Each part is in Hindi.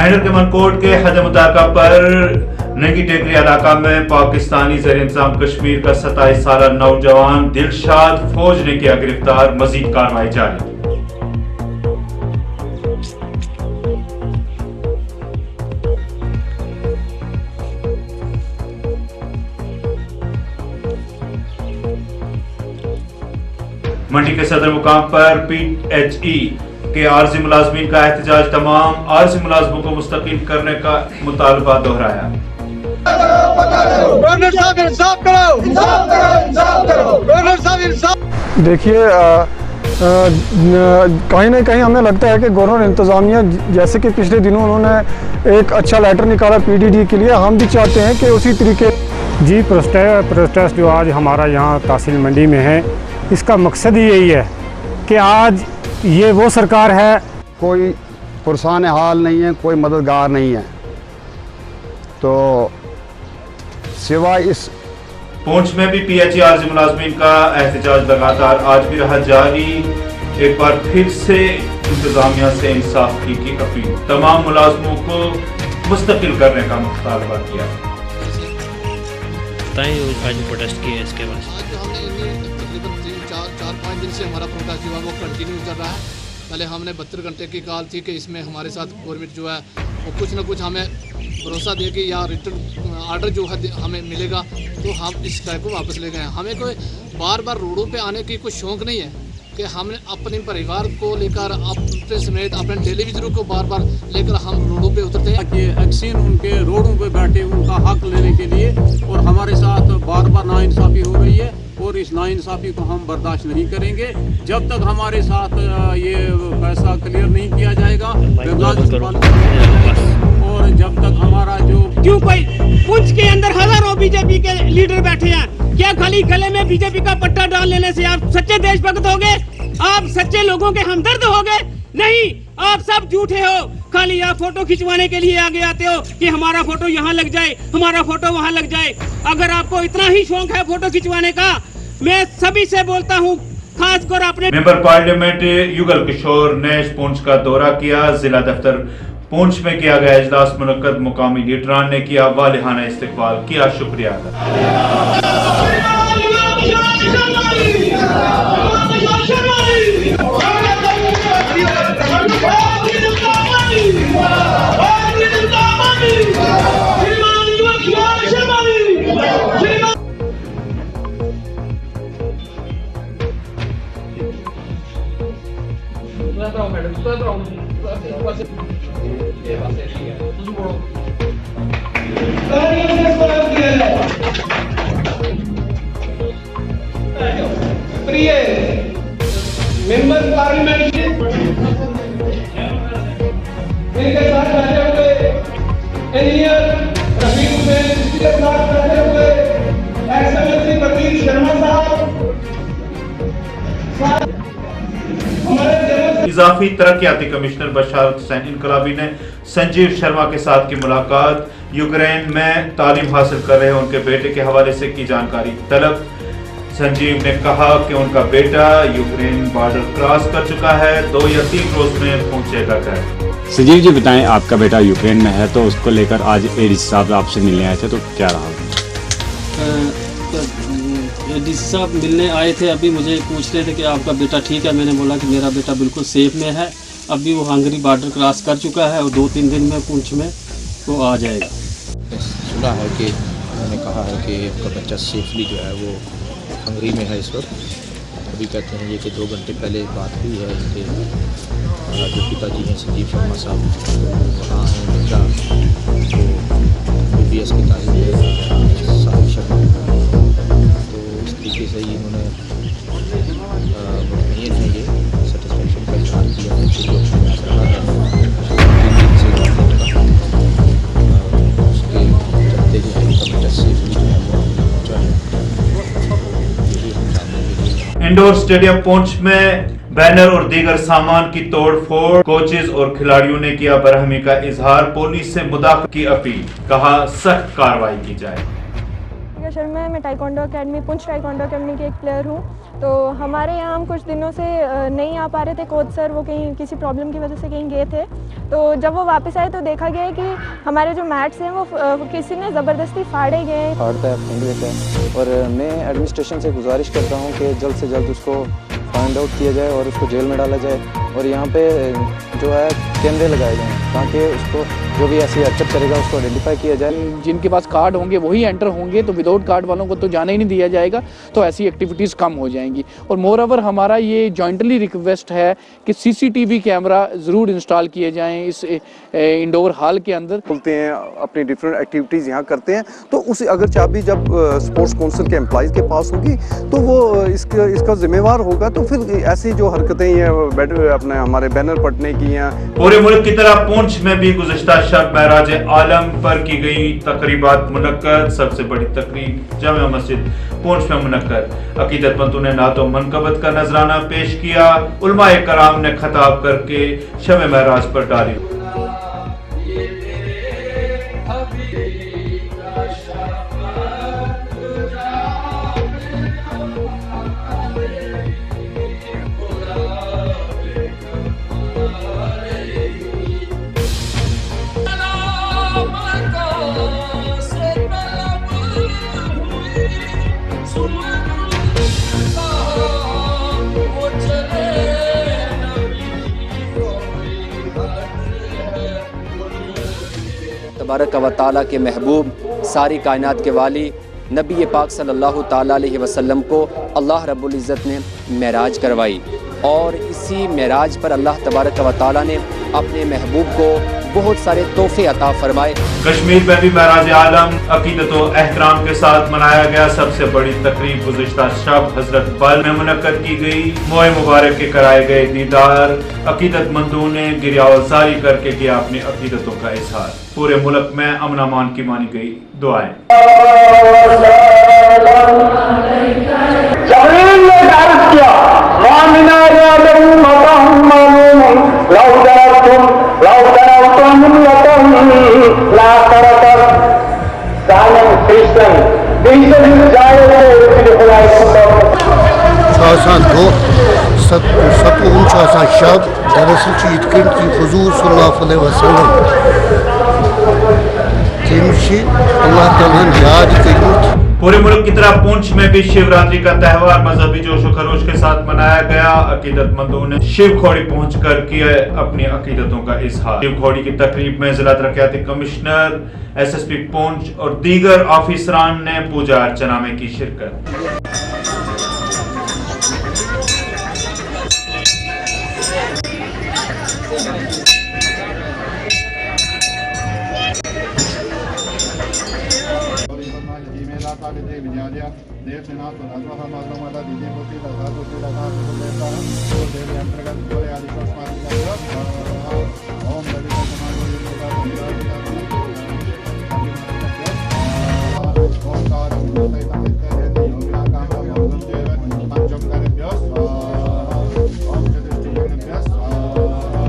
महेंद्र के मनकोट के हद मुताका पर नंगी टेकरी इलाका में पाकिस्तानी ज़ेर इंतजाम कश्मीर का 27 साल नौजवान दिलशाद फौज ने किया गिरफ्तार। मजीद कार्रवाई जारी। मंडी के सदर मुकाम पर PHE के आरजी मुलाजमीन का एहतजाज। तमाम आरजी मुलाजमों को मुस्तकिल करने का मुतालबा दोहराया। देखिए, कहीं ना कहीं हमें लगता है कि गवर्नर इंतज़ामिया, जैसे कि पिछले दिनों उन्होंने एक अच्छा लेटर निकाला PDD के लिए, हम भी चाहते हैं कि उसी तरीके जी प्रोटेस्ट जो आज हमारा यहाँ तहसील मंडी में है, इसका मकसद ही यही है कि आज ये वो सरकार है, कोई पुरसान हाल नहीं है, कोई मददगार नहीं है, तो सिवाय इस पुंछ में भी PHE आरजी मुलाजमीन का एहतजाज लगातार आज भी रहा जारी। एक बार फिर से इंतजामिया से इंसाफ की अपील। तमाम मुलाजमों को मुस्तकिल करने का मुतालबा किया। प्रोटेस्ट किया इसके बाद आज जो हमने तकरीबन 4-5 दिन से हमारा प्रोटेस्ट जो है वो कंटिन्यू चल रहा है। पहले हमने 72 घंटे की कॉल थी कि इसमें हमारे साथ गवर्नमेंट जो है वो कुछ ना कुछ हमें भरोसा देगी या रिटर्न आर्डर जो है हमें मिलेगा, तो हम इस टाइप को वापस ले गए हैं। हमें कोई बार बार रोडों पे आने की कोई शौक़ नहीं है कि हमने अपने परिवार को लेकर अपने समेत अपने टेलीविज़न को बार बार लेकर हम रोडों पे उतरते हैं कि एक्शन उनके रोडों पे बैठे उनका हक लेने के लिए, और हमारे साथ बार बार नाइंसाफ़ी हो रही है और इस नाइंसाफ़ी को हम बर्दाश्त नहीं करेंगे जब तक हमारे साथ ये पैसा क्लियर नहीं किया जाएगा, और जब तक हमारा जो क्यों कोई पुंछ के अंदर हजारों बीजेपी के लीडर बैठे हैं, क्या खाली गले में बीजेपी का पट्टा डाल लेने से आप सच्चे देशभक्त होगे? आप सच्चे लोगों के हमदर्द होगे? नहीं, आप सब झूठे हो। खाली आप फोटो खिंचवाने के लिए आगे आते हो कि हमारा फोटो यहाँ लग जाए, हमारा फोटो वहाँ लग जाए। अगर आपको इतना ही शौक है फोटो खिंचवाने का, मैं सभी से बोलता हूँ, खासकर अपने मेंबर पार्लियामेंट युगल किशोर ने पुंछ का दौरा किया। जिला दफ्तर पुंछ में किया गया इजलास मुनक्कद। मुकामी लीडरान ने किया वालिहाना इस्तकबाल, किया शुक्रिया अदा। प्रिय मेंबर पार्लियामेंट इनके साथ बैठे हुए इंजीनियर रफीक हुसैन, इसके साथ बैठे हुए एक्सेलेंसी प्रतीक शर्मा साहब, इजाफी तरक्याती कमिश्नर बशारत हुसैन इनकलाबी ने संजीव शर्मा के साथ की मुलाकात। यूक्रेन में तालीम हासिल कर रहे उनके बेटे के हवाले से की जानकारी तलब। संजीव ने कहा कि उनका बेटा यूक्रेन बॉर्डर क्रॉस कर चुका है, 2 या 3 रोज में पहुंचेगा घर। संजीव जी बताएं, आपका बेटा यूक्रेन में है तो उसको लेकर आज एडीसी साहब आपसे मिलने आए थे, तो क्या रहा? डीसी साहब मिलने आए थे, अभी मुझे पूछ रहे थे कि आपका बेटा ठीक है। मैंने बोला कि मेरा बेटा बिल्कुल सेफ में है, अभी वो हंगरी बॉर्डर क्रॉस कर चुका है और 2-3 दिन में पुंछ में वो आ जाएगा। सुना है कि उन्होंने कहा है कि आपका बच्चा सेफली जो है वो हंगरी में है इस वक्त। अभी कहते हैं ये कि 2 घंटे पहले बात हुई है कि जो पिताजी हैं संजीव शर्मा साहब, वहाँ हैं बच्चा BBS की तालीम ले रहा है साहिब शर्मा, तो इस तरीके से ही इन्होंने मुतमईन है, ये सेटिस्फेक्शन का इजहार किया है कि जो रहा है 3 दिन से उसके चलते जो है इनका बच्चा सेफली जो है वो पहुँचा है। इंडोर स्टेडियम पुंछ में बैनर और दीगर सामान की तोड़फोड़। कोचेज और खिलाड़ियों ने किया बरहमी का इजहार। पुलिस से मुदाखलत की अपील, कहा सख्त कार्रवाई की जाए। राधिका शर्मा है, मैं taekwondo academy Poonch taekwondo academy की एक प्लेयर हूँ। तो हमारे यहाँ हम कुछ दिनों से नहीं आ पा रहे थे, कोच सर वो कहीं किसी प्रॉब्लम की वजह से कहीं गए थे। तो जब वो वापस आए तो देखा गया कि हमारे जो मैट्स हैं वो किसी ने ज़बरदस्ती फाड़े गए। फाड़ता है, फेंक देता है। और मैं एडमिनिस्ट्रेशन से गुजारिश करता हूँ कि जल्द से जल्द उसको फाइंड आउट किया जाए और उसको जेल में डाला जाए और यहाँ पे जो है कैमरे लगाए जाएँ ताकि उसको जो भी ऐसी हरकत करेगा उसको आइडेंटिफाई किया जाए। जिनके पास कार्ड होंगे वही एंटर होंगे, तो विदाउट कार्ड वालों को तो जाने ही नहीं दिया जाएगा, तो ऐसी एक्टिविटीज़ कम हो जाएंगी। और मोर ओवर हमारा ये जॉइंटली रिक्वेस्ट है कि CCTV कैमरा ज़रूर इंस्टॉल किए जाएँ इस इंडोर हॉल के अंदर। खुलते हैं, अपनी डिफरेंट एक्टिविटीज़ यहाँ करते हैं, तो उस अगर चाबी जब स्पोर्ट्स काउंसिल के एम्प्लॉइज़ के पास होगी तो वो इसका जिम्मेवार होगा। तो फिर ऐसी जो हरकतें हैं अपने हमारे बैनर पटने की हैं। पूरे मुल्क की तरह पुंछ में भी गुज़िश्ता शब महराज आलम पर की गई तकरीबात मुनक्कद। सबसे बड़ी तकरीब जामिया मस्जिद पुंछ में मुनक्कद। अकीदतमंदों ने नातो मनकबत का नजराना पेश किया। उलमाए कराम ने खताब करके शब महराज पर डाली। तबारक व तआला के महबूब, सारी कायनात के वाली नबी पाक सल्लल्लाहु ताला अलैहि वसल्लम को अल्लाह रब्बुल इज़्ज़त ने मेराज करवाई और इसी मेराज पर अल्लाह तबारक व तआला ने अपने महबूब को बहुत सारे तोहफे अता फरमाए। कश्मीर में भी महराज आलम अकीदत व एहतराम के साथ मनाया गया। सबसे बड़ी तकरीब गुज़िश्ता शब हजरत बल में मुनक्कद की गई। मोए मुबारक के कराए गए दीदार। अकीदतमंदों ने गिरियावजारी करके किया अपनी अकीदतों का इजहार। पूरे मुल्क में अमन अमान की मानी गई दुआएं। शब दरअसल इत कन कि हुजूर सल्लल्लाहु अलैहि वसल्लम अल्लाह ताला याद कर। पूरे मुल्क की तरह पुंछ में भी शिवरात्रि का त्यौहार मजहबी जोश व खरोश के साथ मनाया गया। अकीदतमंदों ने शिव खोड़ी पहुंचकर किया अपनी अकीदतों का इजहार। शिव खोड़ी की तकरीब में जिला तरक्याती कमिश्नर, SSP पुंछ और दीगर ऑफिसरान ने पूजा अर्चना में की शिरकत।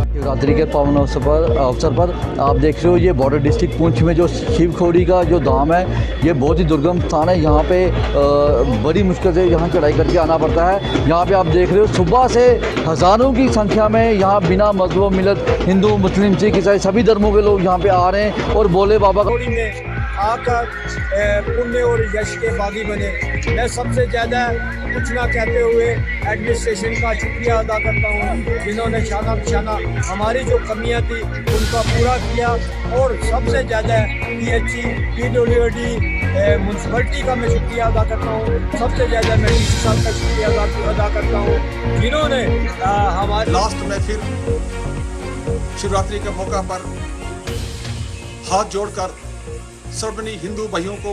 शिवरात्रि के पावन अवसर पर आप देख रहे हो ये बॉर्डर डिस्ट्रिक्ट पुंछ में जो शिव खोड़ी का जो धाम है ये बहुत ही दुर्गम स्थान है। यहाँ पे बड़ी मुश्किल से यहाँ चढ़ाई करके आना पड़ता है। यहाँ पे आप देख रहे हो सुबह से हज़ारों की संख्या में यहाँ बिना मजहब मिलत हिंदू मुस्लिम सिख ईसाई सभी धर्मों के लोग यहाँ पे आ रहे हैं और भोले बाबा में आकर पुण्य और यश के बागी बने। मैं सबसे ज़्यादा कुछ ना कहते हुए एडमिनिस्ट्रेशन का शुक्रिया अदा करता हूँ जिन्होंने शाना बिशाना हमारी जो कमियाँ थी उनका पूरा किया। और सबसे ज़्यादा PHC PWD म्यूनसिपलिटी का मैं शुक्रिया अदा करता हूँ। सबसे ज़्यादा मैं DC साहब का शुक्रिया अदा करता हूँ जिन्होंने हमारे लास्ट में फिर शिवरात्रि के मौका पर हाथ जोड़कर सर्वनी हिंदू भाइयों को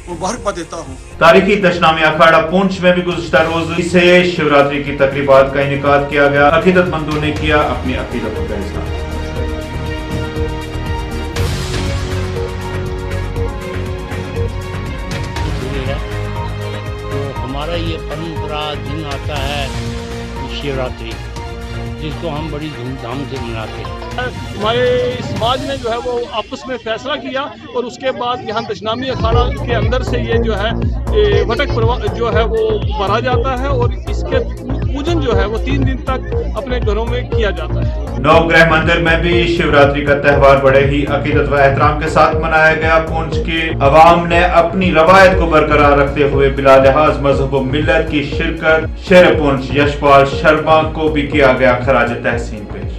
मुबारकबाद देता हूँ। तारीखी दशनामी अखाड़ा पुंछ में भी गुज़िश्ता रोज से शिवरात्रि की तकरीबात का इनेकाद किया गया। अकीदतमंदों ने किया अपनी अकीदतों का इजहार। तो हमारा ये परंपरा दिन आता है शिवरात्रि, जिसको हम बड़ी धूमधाम से मनाते हैं। हमारे समाज ने जो है वो आपस में फैसला किया और उसके बाद यहाँ दशनामी अखाड़ा के अंदर से ये जो है वटक जो है वो भरा जाता है और इसके पूजन जो है वो 3 दिन तक अपने घरों में किया जाता है। नवग्रह मंदिर में भी शिवरात्रि का त्यौहार बड़े ही अकीदत व एहतराम के साथ मनाया गया। पुंछ के अवाम ने अपनी रवायत को बरकरार रखते हुए बिला लिहाज मजहब व मिल्लत की शिरकत। शेर पुंछ यशपाल शर्मा को भी किया गया खराज तहसीन पेश।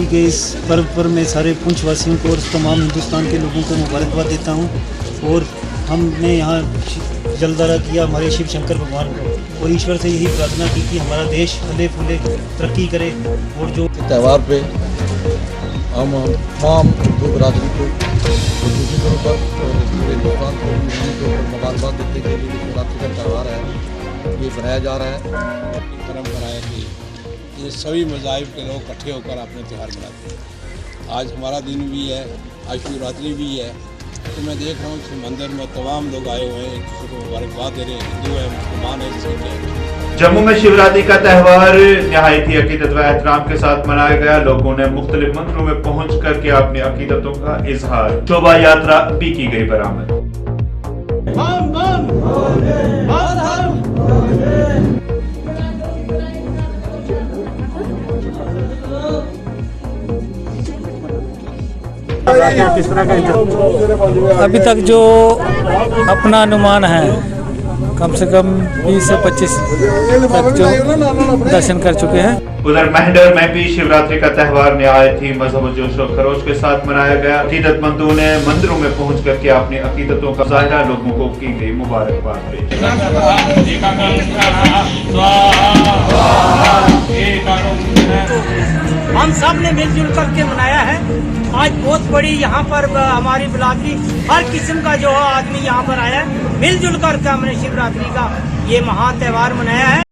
के इस पर्व पर मैं सारे पुंछ वासियों को और तमाम हिंदुस्तान के लोगों को मुबारकबाद देता हूँ। और हमने यहाँ जलदारा किया हमारे शिव शंकर भगवान को और ईश्वर से यही प्रार्थना की कि हमारा देश फले फूले तरक्की करे। और जो त्यौहार पे हम तमाम हिंदू बरादरी को दूसरी तौर पर पूरे हिंदुस्तान को मुबारकबाद देते के लिए शिवरात्रि का त्यौहार है ये मनाया जा रहा है। परंपरा है कि ये सभी मज़ाहिब के लोग इकट्ठे होकर अपने त्यौहार मनाते हैं। आज हमारा दिन भी है, आज शिवरात्रि भी है। तो मैं देख रहा हूँ कि मंदिर में तमाम लोग आए हुए हैं, एक दूसरे को मुबारकबाद दे रहे हैं। हिंदू है, मुसलमान है, सिख है। जम्मू में शिवरात्रि का त्यौहार निहायत ही अकीदत व एहतराम के साथ मनाया गया। लोगों ने मुख्तलिफ मंदिरों में पहुंच कर के अपनी अकीदतों का इजहार। शोभा यात्रा भी की गई बरामद। अभी तक जो अपना अनुमान है कम से कम 20 से 25 तक जो दर्शन कर चुके हैं। उधर मेहंडर में भी शिवरात्रि का त्यौहार निहायत ही मजहब जोश व खरोश के साथ मनाया गया। अकीदतमंदों ने मंदिरों में पहुंच करके अपनी अकीदतों का ज़ाहिरा लोगों को की गई मुबारकबाद। हम सब ने मिलजुल करके मनाया है। आज बहुत बड़ी यहाँ पर हमारी बिरादरी हर किस्म का जो आदमी यहाँ पर आया है, मिलजुल करके हमने शिवरात्रि का ये महान त्यौहार मनाया है।